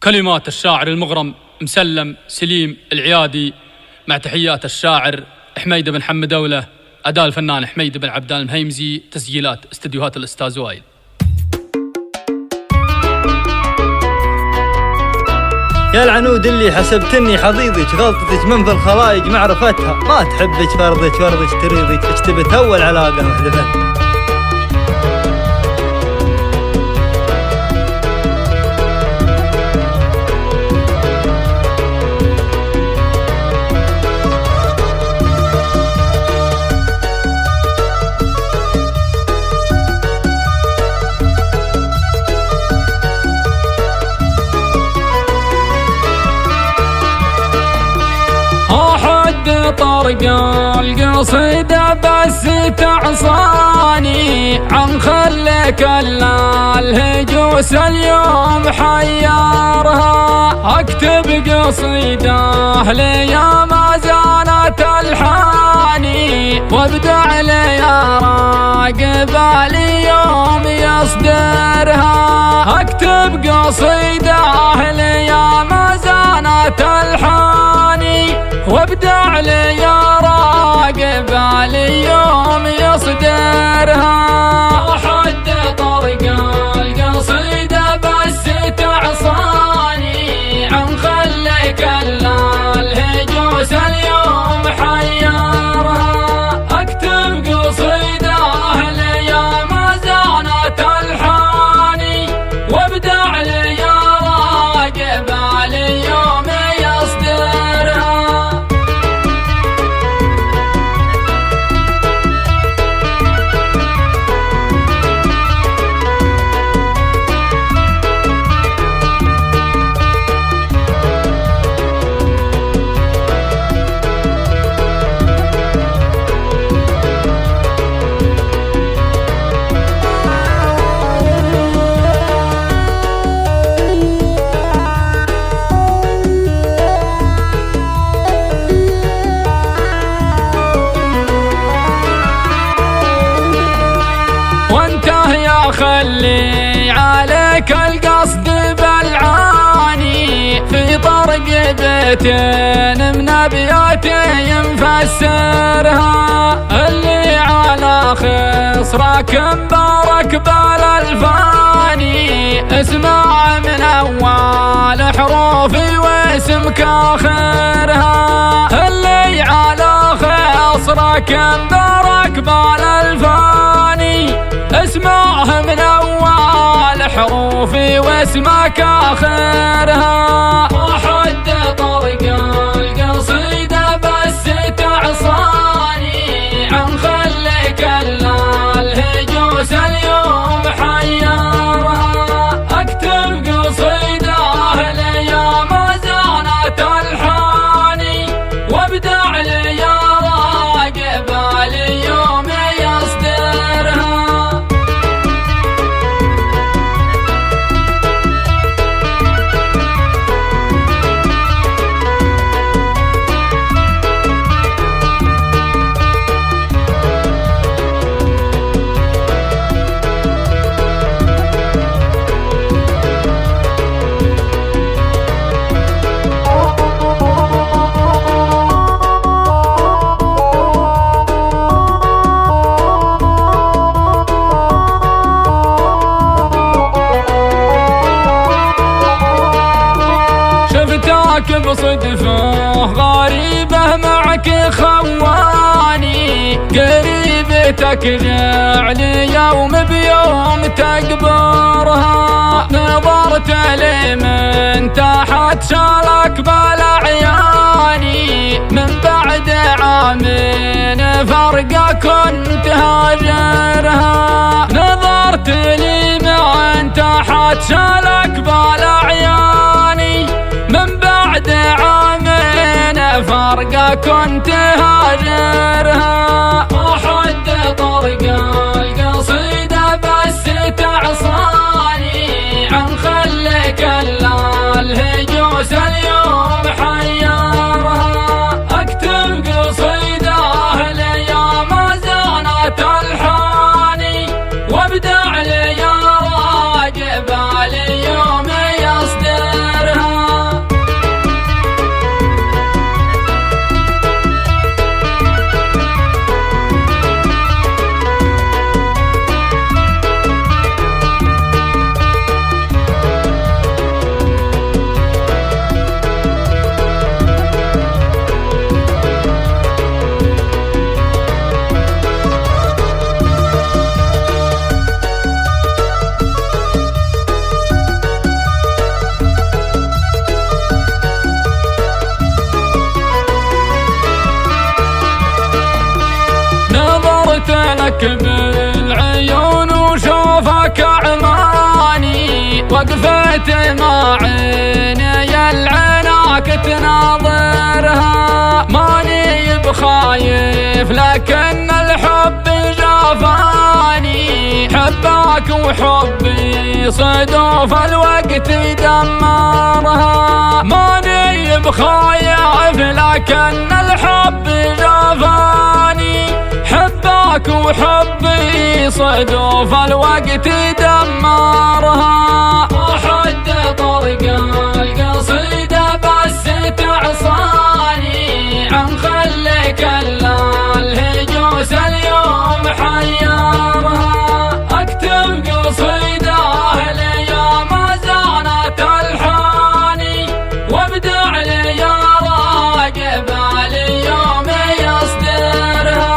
كلمات الشاعر المغرم مسلم سليم العيادي، مع تحيات الشاعر حميد بن حمد دولة، أداء الفنان حميد بن عبدان المهيمزي، تسجيلات استديوهات الأستاذ وائل. يا العنود اللي حسبتني حظيظك، غلطتك من في الخلايق معرفتها، ما تحبك فرضك تريضك، اجتبت أول علاقة محذفتها. طرق القصيدة بس تعصاني عن خلك الهجوس اليوم حيرها، اكتب قصيدة لي ما زالت الحاني، وابدع لي راقب اليوم يصدرها، اكتب قصيدة لي ما زالت الحاني، وابدع لي يا راقب اليوم يصدرها. وحد طرق القصيدة بس تعصاني عن خلك الهجوس اليوم حيرها، اكتب قصيدة لي ما زالت الحاني، وابدع لي يا راقب اليوم يصدرها. خلي عليك القصد بالعاني، في طرق بيتين من ابياتي مفسرها، اللي على خصرك مبارك بالالفاني، اسمع من اول حروفي واسمك اخرها، اللي على خصرك مبارك بالالفاني، اسمعها من اول حروفي واسمك اخرها. وحد طرق القصيدة بس تعصاني عن خلك الهجوس اليوم حيرها، اكتب قصيدة لي ما زالت الحاني، وابدع لي يا راقب اليوم يصدرها. بصدفة غريبة معك خواني، قريبتك جعلي يوم بيوم تقبرها، نظرت لي من تحت شالك بالعياني، من بعد عامين فرقة كنت هاجرها، نظرت لي من تحت شالك بالعياني، من بعد عامين فرقة كنت هاجرها. وحد طرق القصيدة بس تعصاني عن خلك الهجوس اليوم حيرها، اكتب قصيدة لي ما زالت الحاني، وابدع لي يا راقب اليوم يصدرها. وقفت مع عيني العناك تناظرها، ماني بخايف لكن الحب جافاني، حباك وحبي صدوف الوقت دمرها، ماني بخايف لكن الحب جافاني، حباك وحبي صدوف الوقت دمرها. أحد طرق القصيدة بس تعصاني عن خلك الهجوس اليوم حيرها، أكتب قصيدة ليا ما زالت ألحاني، وابدع ليا راقب اليوم يصدرها.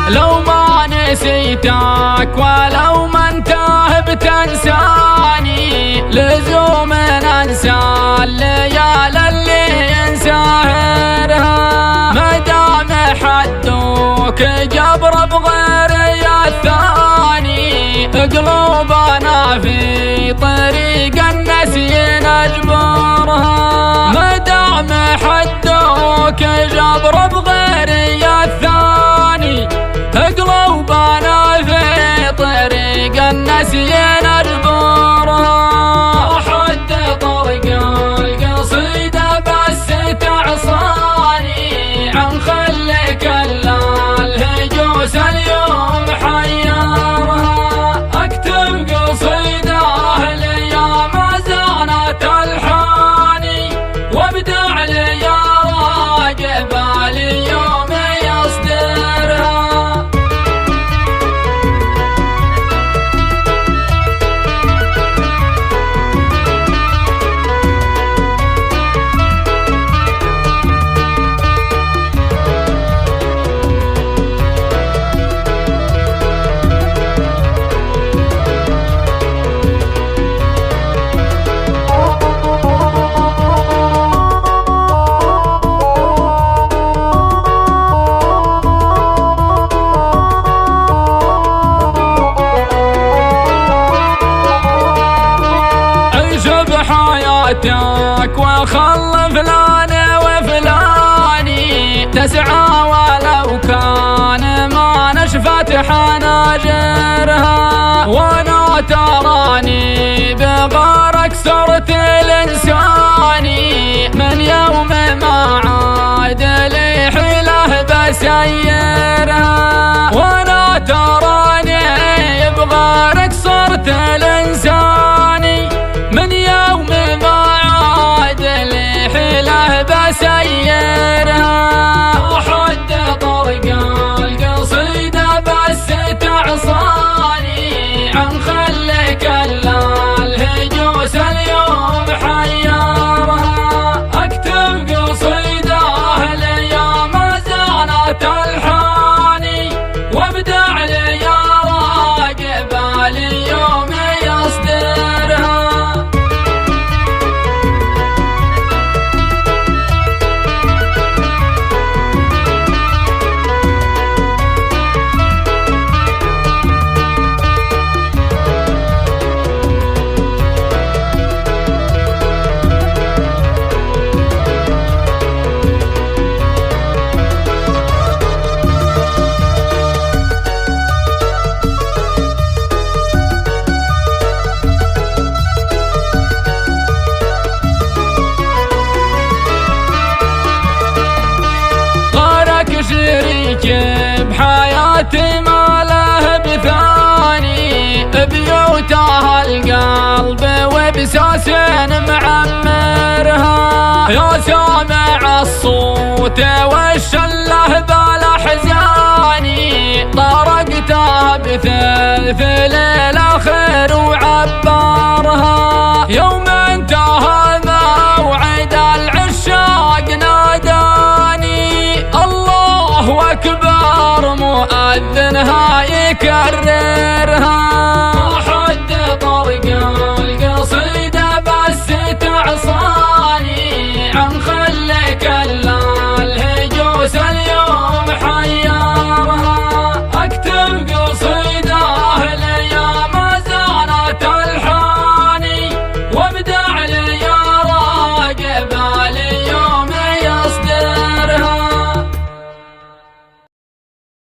لو ما نسيتك ولو ما انتهى بتنساني، لزوم ننسى الليال اللي ينسهرها، ما دام حدوك جبر بغيري الثاني، قلوبنا في طريق النسي نجبرها، ما دام حدوك جبر بغيري الثاني، قلوبنا في طريق النسي نجبرها. أحد طرق القصيدة بس تعصاني عن خلك الهجوس اليوم حيرها، أكتب قصيدة ليا ما زالت ألحاني، وابدع ليا راقب اليوم يصدرها. حياتك وخل فلان وفلاني، تسعى ولو كان ما نشفت حناجرها، وانا تراني بغارك صرت الانساني، من يوم ما عاد لي حيله بسيرها، وانا تراني بغارك صرت الانساني، من يوم ما عاد لي حيله بسيرها. أحد طرق القصيدة بس تعصاني عن خلك الهجوس اليوم حيرها، أكتب قصيدة ليا ما زالت ألحاني، وابدع ليا راقب اليوم يصدرها. بحياتي ما له بثاني، بيوتها القلب وبساسين معمرها، يا سامع الصوت والشله بالاحزاني، طرقتها بثلث الأخير وعبرها. يوم انتهى موعد العشاق ناداني الله أكبر مؤذنها يكرر